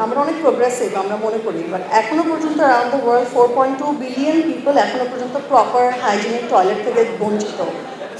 আমরা অনেক প্রোগ্রেসিভ আমরা মনে করি, বাট এখনো পর্যন্ত around the world 4.2 billion people এখনো পর্যন্ত প্রপার হাইজিনিক টয়লেট থেকে বঞ্চিত।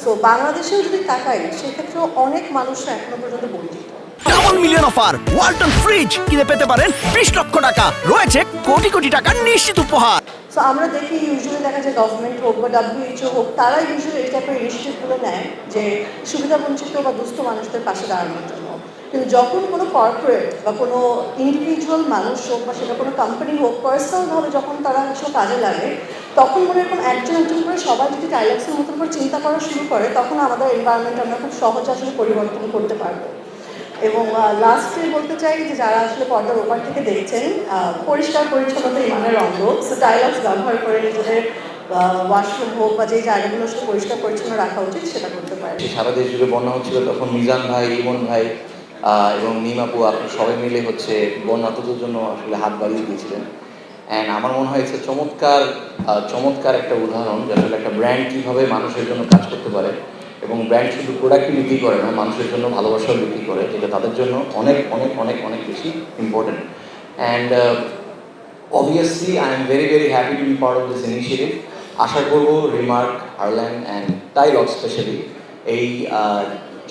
সো বাংলাদেশেও যদি তাকাই সেক্ষেত্রেও অনেক মানুষরা এখনো পর্যন্ত বঞ্চিত। Double million offer Walton fridge কিনে পেতে পারেন 20 লক্ষ টাকা, রয়েছে কোটি কোটি টাকার নিশ্চিত উপহার। সো আমরা দেখি ইউজুয়ালি দেখা যায় গভর্নমেন্ট হোক বা WHO হোক, তারা ইউজুয়ালি এই টাইপের ইনিশিয়েটিভগুলো নেয় যে সুবিধাবঞ্চিত বা দুস্থ মানুষদের পাশে দাঁড়ানোর জন্য। কিন্তু যখন কোনো কর্পোরেট বা কোনো ইন্ডিভিজুয়াল মানুষ হোক বা সেটা কোনো কোম্পানি হোক, পার্সোনালভাবে যখন তারা কিছু কাজে লাগে, তখন মনে এরকম একজন একজন করে সবাই যদি টাইলাক্সের মতন করে চিন্তা করা শুরু করে, তখন আমাদের এনভায়রনমেন্ট আমরা খুব সহজে আসলে পরিবর্তন করতে পারবো। এবং লাস্টে বলতে চাই যে যারা আসলে পর্দার ওপার থেকে দেখছেন, পরিষ্কার পরিচ্ছন্নতা ইমানের অঙ্গ। সো টাইলাক্স ব্যবহার করে নিজেদের ওয়াশরুম হোক বা যে জায়গাগুলো আসলে পরিষ্কার পরিচ্ছন্ন রাখা উচিত সেটা করতে পারে। সারা দেশ জুড়ে বন্যা হচ্ছিল, তখন মিজান ভাই, ইমন ভাই এবং নিমাপু আপনি সবাই মিলে বন্যাতদের জন্য আসলে হাত বাড়িয়ে দিয়েছিলেন। অ্যান্ড আমার মনে হয় এটা চমৎকার একটা উদাহরণ যে আসলে একটা ব্র্যান্ড কীভাবে মানুষের জন্য কাজ করতে পারে, এবং ব্র্যান্ড শুধু প্রোডাক্টই বিক্রি করে না, মানুষের জন্য ভালোবাসাও বিক্রি করে, যেটা তাদের জন্য অনেক অনেক অনেক অনেক বেশি important. And obviously I am very happy to be part of this initiative. আশা করব Remark, Ireland and Tylox especially এই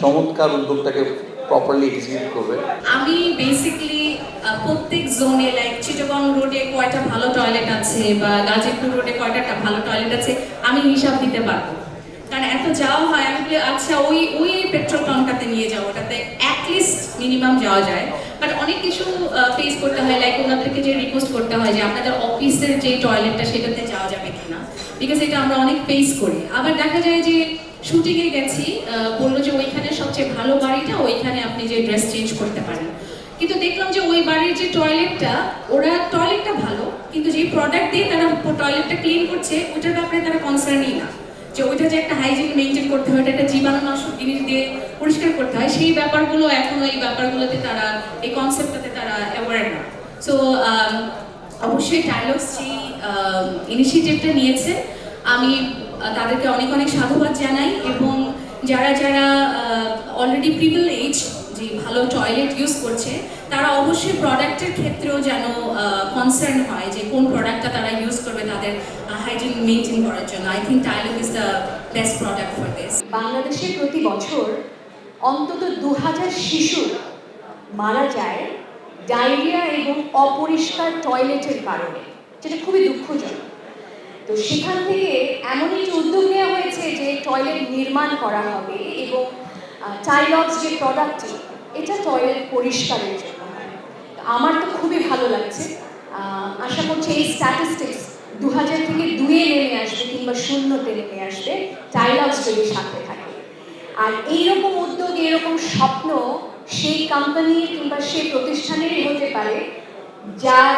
চমৎকার উদ্যোগটাকে প্রপারলি এক্সিকিউট করবে। আমি বেসিক্যালি প্রত্যেক জোনে লাইক চিটাগং রোডে কয়টা ভালো টয়লেট আছে বা গাজীপুর রোডে কয়টা ভালো টয়লেট আছে আমি হিসাব দিতে পারবো, কারণ এত যাওয়া হয়। আমি বলি আচ্ছা ওই পেট্রোল পাম্পটাতে নিয়ে যাও, ওটাতে অ্যাটলিস্ট মিনিমাম যাওয়া যায়। বাট অনেক কিছু ফেস করতে হয়, লাইক ওনাদেরকে যে রিকোয়েস্ট করতে হয় যে আপনাদের অফিসের যে টয়লেটটা সেটাতে যাওয়া যাবে কিনা, বিকজ এটা আমরা অনেক ফেস করি। আবার দেখা যায় যে শুটিংয়ে গেছি, বললো যে ওইখানে সবচেয়ে ভালো বাড়িটা, ওইখানে আপনি যে ড্রেস চেঞ্জ করতে পারেন। কিন্তু দেখলাম যে ওই বাড়ির যে টয়লেটটা, টয়লেটটা ভালো, কিন্তু যে প্রোডাক্ট দিয়ে তারা টয়লেটটা ক্লিন করছে ওইটার ব্যাপারে তারা কনসার্নই না, যে ওইটা যে একটা হাইজিন মেনটেন করতে হয়, একটা জীবাণুনাশক জিনিস দিয়ে পরিষ্কার করতে হয়, সেই ব্যাপারগুলো এখনো এই ব্যাপারগুলোতে তারা, এই কনসেপ্টটাতে তারা অ্যাওয়ার না। সো অবশ্যই টাইলক্স যে ইনিশিয়েটিভটা নিয়েছে, আমি তাদেরকে অনেক অনেক সাধুবাদ জানাই। এবং যারা যারা অলরেডি প্রিভিলেজ যে ভালো টয়লেট ইউজ করছে, তারা অবশ্যই প্রোডাক্টের ক্ষেত্রেও যেন কনসার্ন হয় যে কোন প্রোডাক্টটা তারা ইউজ করবে তাদের হাইজিন মেনটেন করার জন্য। I think Tylox is the best product for this. বাংলাদেশে প্রতি বছর অন্তত 2000 শিশু মারা যায় ডায়রিয়া এবং অপরিষ্কার টয়লেটের কারণে, যেটা খুবই দুঃখজনক। তো সেখান থেকে এমন একটি উদ্যোগ নেওয়া হয়েছে যে টয়লেট নির্মাণ করা হবে এবং টাইলক্স যে প্রোডাক্টটি, এটা টয়লেট পরিষ্কারের জন্য হয়। আমার তো খুবই ভালো লাগছে। আশা করছি এই স্ট্যাটিস্টিক্স 2000 থেকে 2-এ নেমে আসবে কিংবা 0-তে নেমে আসবে টাইলক্স যদি সাথে থাকে। আর এইরকম উদ্যোগ, এরকম স্বপ্ন সেই কোম্পানির কিংবা সেই প্রতিষ্ঠানেরই হতে পারে যার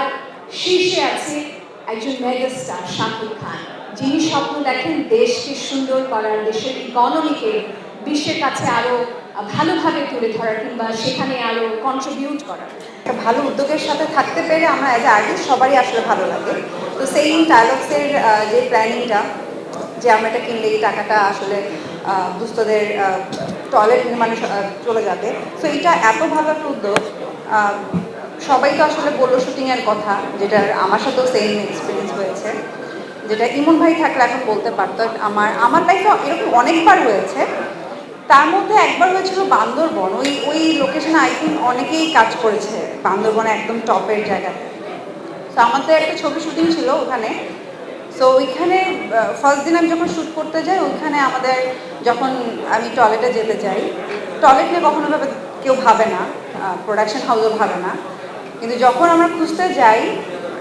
শীর্ষে আছে একজন মেগাস্টার শাকিব খান, যিনি স্বপ্ন দেখেন দেশকে সুন্দর করার, দেশের ইকোনমিকে বিশ্বের কাছে আরও ভালোভাবে তুলে ধরার কিংবা সেখানে আরও কন্ট্রিবিউট করার। একটা ভালো উদ্যোগের সাথে থাকতে পেরে আমরা অ্যাজ আর্টিস্ট সবারই আসলে ভালো লাগে। তো সেই টাইলক্সের যে প্ল্যানিংটা, যে আমরা এটা কিনলে এই টাকাটা আসলে দুস্থদের টয়লেট নির্মাণে চলে যাবে, সো এটা এত ভালো একটা উদ্যোগ। সবাই তো আসলে বললো শুটিংয়ের কথা, যেটার আমার সাথেও সেম এক্সপিরিয়েন্স হয়েছে, যেটা ইমন ভাই থাকলে এখন বলতে পারতো। আমার লাইফে এরকম অনেকবার হয়েছে, তার মধ্যে একবার হয়েছিল বান্দরবন। ওই লোকেশনে আই থিঙ্ক অনেকেই কাজ করেছে, বান্দরবনে একদম টপের জায়গাতে। তো আমাদের একটা ছবি শুটিং ছিল ওখানে। সো ওইখানে ফার্স্ট দিন আমি যখন শ্যুট করতে যাই, ওইখানে আমাদের যখন আমি টয়লেটে যেতে চাই, টয়লেট নিয়ে কখনো কেউ ভাবে না, প্রোডাকশন হাউসও ভাবে না। কিন্তু যখন আমরা খুঁজতে যাই,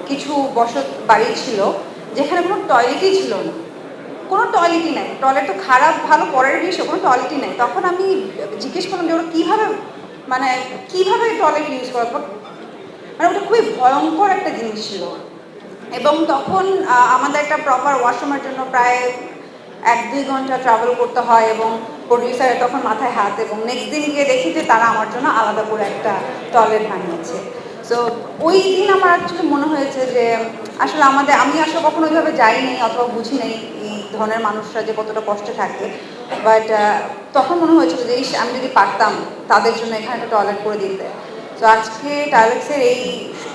কিছু বসত বাড়ি ছিল যেখানে কোনো টয়লেটই ছিল না, কোনো টয়লেটই নাই। টয়লেট তো খারাপ ভালো পরের বিষয়, কোনো টয়লেটই নাই। তখন আমি জিজ্ঞেস করলাম যে ওরা কীভাবে টয়লেট ইউজ করা, মানে ওটা খুবই ভয়ঙ্কর একটা জিনিস ছিল। এবং তখন আমাদের একটা প্রপার ওয়াশরুমের জন্য প্রায় 1-2 ঘন্টা ট্রাভেল করতে হয়, এবং প্রডিউসারের তখন মাথায় হাত। এবং নেক্সট দিন গিয়ে দেখি যে তারা আমার জন্য আলাদা করে একটা টয়লেট বানিয়েছে। সো ওই দিন আমার অ্যাকচুয়ালি মনে হয়েছে যে আসলে আমি আসলে কখনো ওইভাবে যাইনি অথবা বুঝি নেই এই ধরনের মানুষরা যে কতটা কষ্টে থাকে। বাট তখন মনে হয়েছিল যে আমি যদি পারতাম তাদের জন্য এখানে একটা টয়লেট করে দিতে। তো আজকে টাইলক্সের এই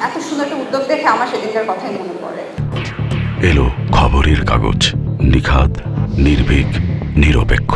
এত সুন্দর একটা উদ্যোগ দেখে আমার সেদিনকার কথাই মনে পড়ে। এলো খবরের কাগজ, নিখাদ, নির্ভীক, নিরপেক্ষ।